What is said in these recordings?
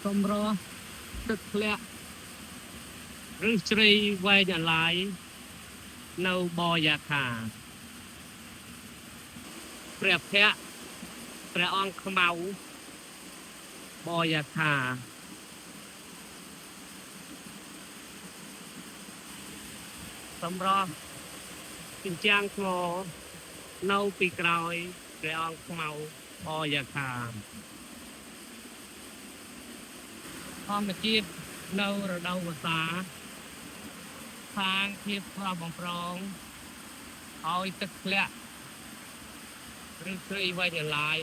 សម្រស់ទឹកធ្លាក់ឬជ្រៃវែងអាឡាយនៅបយាខាព្រះភ័ក្ត្រព្រះអង្គខ្មៅបយាខាសម្រស់ជញ្ជាំងថ្មនៅពីក្រោយព្រះអង្គខ្មៅបយាខាធម្មជាតិនៅរដូវវស្សាខាងភាពស្រស់បំព្រងឲ្យទឹកធ្លាក់ឬជ្រៃវែងអាឡាយ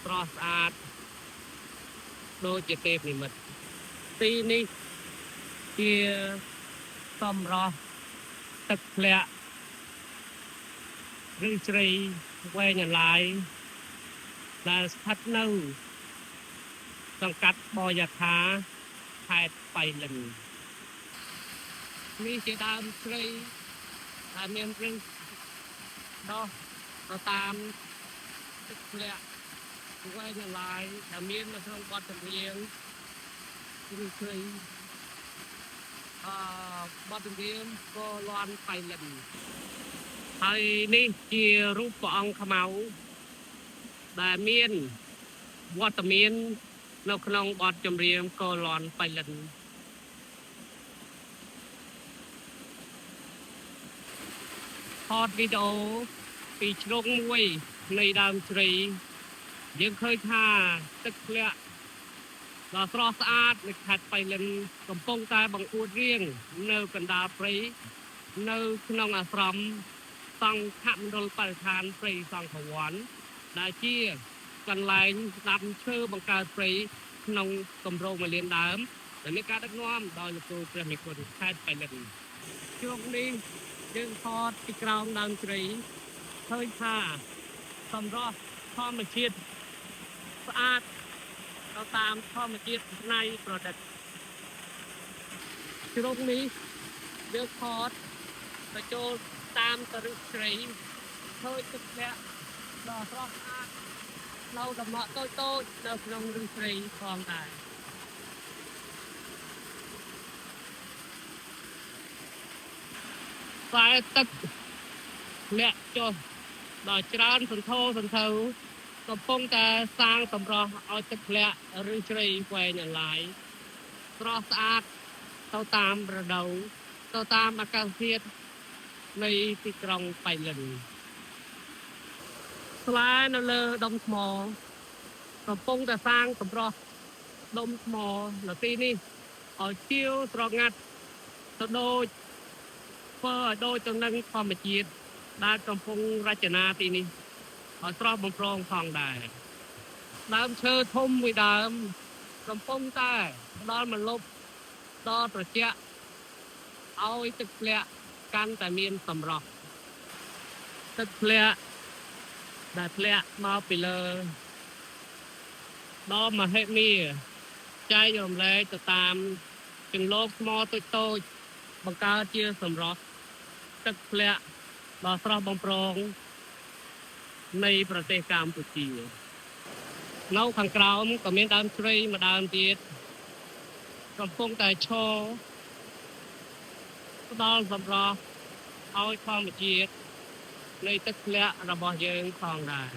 ស្រស់ស្អាតដូចជាទេពនិមិត្តទីនេះជាសម្រស់ទឹកធ្លាក់ឬជ្រៃវែងអាឡាយដែលស្ថិតនៅសង្កាត់បយាខាខេត្តបៃលិននេះជាដើមជ្រៃដែលមានរឹងដោះទៅតាមទឹកធ្លាក់វែងអាឡាយដែលមាននៅក្នុងបទចម្រៀងឬជ្រៃបទចម្រៀងក៏លាន់បៃលិនហើយនេះជារូបព្រះអង្គខ្មៅដែលមានវត្តមាននៅក្នុងបទចម្រៀងក៏លាន់បៃលិនថតវីដេអូពីជ្រុងមួយនៃដើមជ្រៃយើងឃើញថាទឹកធ្លាក់ដ៏ស្រស់ស្អាតនៅខេត្តបៃលិនកំពុងតែបង្អួតរៀងនៅកណ្ដាលព្រៃនៅក្នុងអាស្រមសង្ឃមណ្ឌលបរិស្ថានព្រៃសង្ឃវ័នដែលជាកន្លែងដាំឈើបង្កើតព្រៃក្នុងគម្រោងមួយលានដើមដែលមានការដឹកនាំដោយលោកគ្រូព្រះមេគុណខេត្តបៃលិនជួបនេះយើងថតពីក្រោមដើមជ្រៃឃើញថាសម្រស់ធម្មជាតិស្អាតទៅតាមធម្មជាតិនៃប្រឌិតជ្រុងនេះយើងថតទៅចូលតាមតរឹសជ្រៃឃើញទឹកធ្លាក់ដ៏ស្រស់ស្អាតនៅដំណក់តូចៗនៅក្នុងឫសជ្រៃផងដែរខ្សែទឹកធ្លាក់ចុះដ៏ច្រើនសន្ធោសន្ធៅកំពុងតែសាងសម្រស់ឲ្យទឹកធ្លាក់ឬជ្រៃវែងអាឡាយស្រស់ស្អាតទៅតាមរដូវទៅតាមអាកាសធាតុនៃទីក្រុងបៃលិនស្លែនៅលើដុំថ្មកំពុងតែសាងសម្រស់ដុំថ្មនៅទីនេះឲ្យជាវស្រងាត់ទៅដូចធ្វើឲ្យដូចទៅនឹងធម្មជាតិដែលកំពុងរចនាទីនេះឲ្យស្រស់បំព្រងផងដែរដើមឈើធំមួយដើមកំពុងតែផ្ដល់ម្លប់ដ៏ត្រជាក់ឲ្យទឹកធ្លាក់កាន់តែមានសម្រស់ទឹកធ្លាក់ដែលធ្លាក់មកពីលើដ៏មហិមាចែករំលែកទៅតាមជង្លកថ្មតូចៗបង្កើតជាសម្រស់ទឹកធ្លាក់ដ៏ស្រស់បំព្រងនៃប្រទេសកម្ពុជានៅខាងក្រោមក៏មានដើមជ្រៃមួយដើមទៀតកំពុងតែឈរផ្ដល់សម្រស់ឲ្យធម្មជាតិនៃទឹកធ្លាក់របស់យើងផងដែរ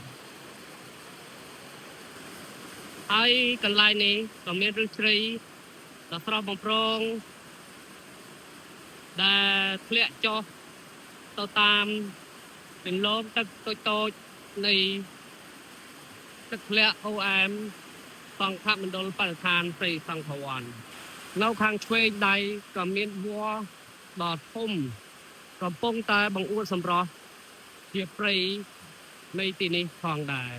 ហើយកន្លែងនេះក៏មានឫសជ្រៃដ៏ស្រស់បំព្រងដែលធ្លាក់ចុះទៅតាមទន្លកទឹកតូចៗនៃទឹកធ្លាក់អូអែមសង្ឃមណ្ឌលបរិស្ថានព្រៃសង្ឃវ័ននៅខាងឆ្វេងដៃក៏មានវល្លិដ៏ធំកំពុងតែបង្អួតសម្រស់ជាព្រៃនៃទីនេះផងដែរ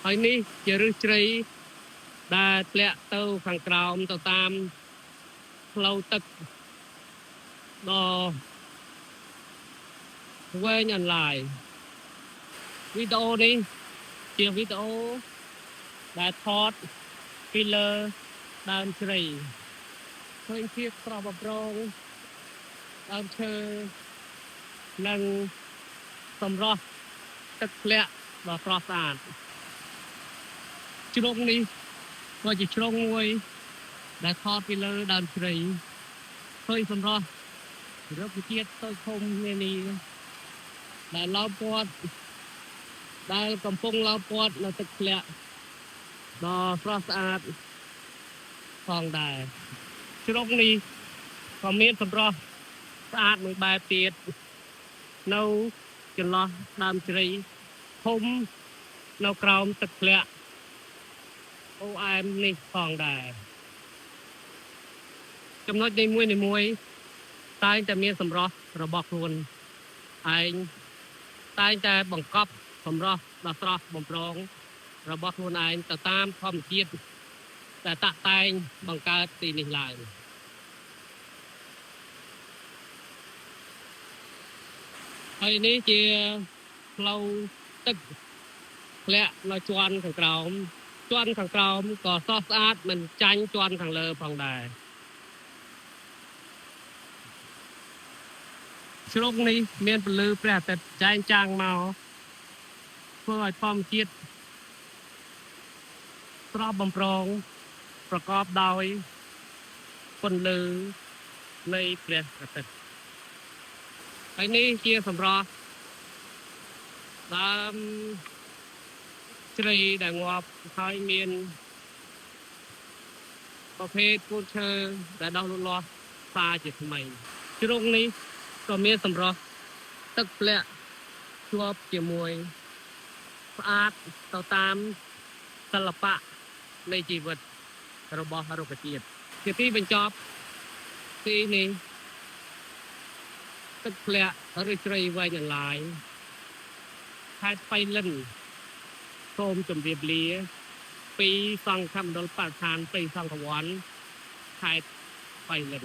ហើយនេះជាឫសជ្រៃដែលធ្លាក់ទៅខាងក្រោមទៅតាមផ្លូវទឹកដ៏វែងអន្លាយវីដេអូនេះជាវីដេអូដែលថតពីលើដើមជ្រៃឃើញភាពស្រស់បំព្រងដើមឈើនិងសម្រស់ទឹកធ្លាក់ដ៏ស្រស់ស្អាត ជ្រុងនេះក៏ជាជ្រុងមួយដែលថតពីលើដើមជ្រៃឃើញសម្រស់រុក្ខជាតិតូចធំនានាដែលឡោមព័ទ្ធដែលកំពុងឡោមព័ទ្ធនៅទឹកធ្លាក់ដ៏ស្រស់ស្អាតផងដែរជ្រុងនេះក៏មានសម្រស់ស្អាតមួយបែបទៀតនៅចន្លោះដើមជ្រៃធំនៅក្រោមទឹកធ្លាក់អូអែមនេះផងដែរចំណុចនីមួយតែងតែមានសម្រស់របស់ខ្លួនឯងតែងតែបង្កប់សម្រស់ដ៏ស្រស់បំព្រងរបស់ខ្លួនឯងទៅតាមធម្មជាតិដែលតាក់តែងបង្កើតទីនេះឡើងហើយនេះជាផ្លូវទឹកធ្លាក់នៅជាន់ខាងក្រោមក៏ស្រស់ស្អាតមិនចាញ់ជាន់ខាងលើផងដែរជ្រុងនេះមានពន្លឺព្រះអាទិត្យចែងចាំងមកធ្វើឲ្យធម្មជាតិស្រស់បំព្រងប្រកបដោយពន្លឺនៃព្រះអាទិត្យហើយនេះជាសម្រស់ដើមជ្រៃដែលងាប់ហើយមានប្រភេទពូជឈើដែលដុះលូតលាស់សារជាថ្មីជ្រុងនេះក៏មានសម្រស់ទឹកធ្លាក់ជាប់ជាមួយស្អាតទៅតាមសិល្បៈនៃជីវិតរបស់រុក្ខជាតិជាទីបញ្ចប់ទីនេះទឹកធ្លាក់ឬជ្រៃវែងអន្លាយខេត្តបៃលិនសូមជម្រាបលាពីសង្ឃមណ្ឌលបរិស្ថានព្រៃសង្ឃវ័នខេត្តបៃលិន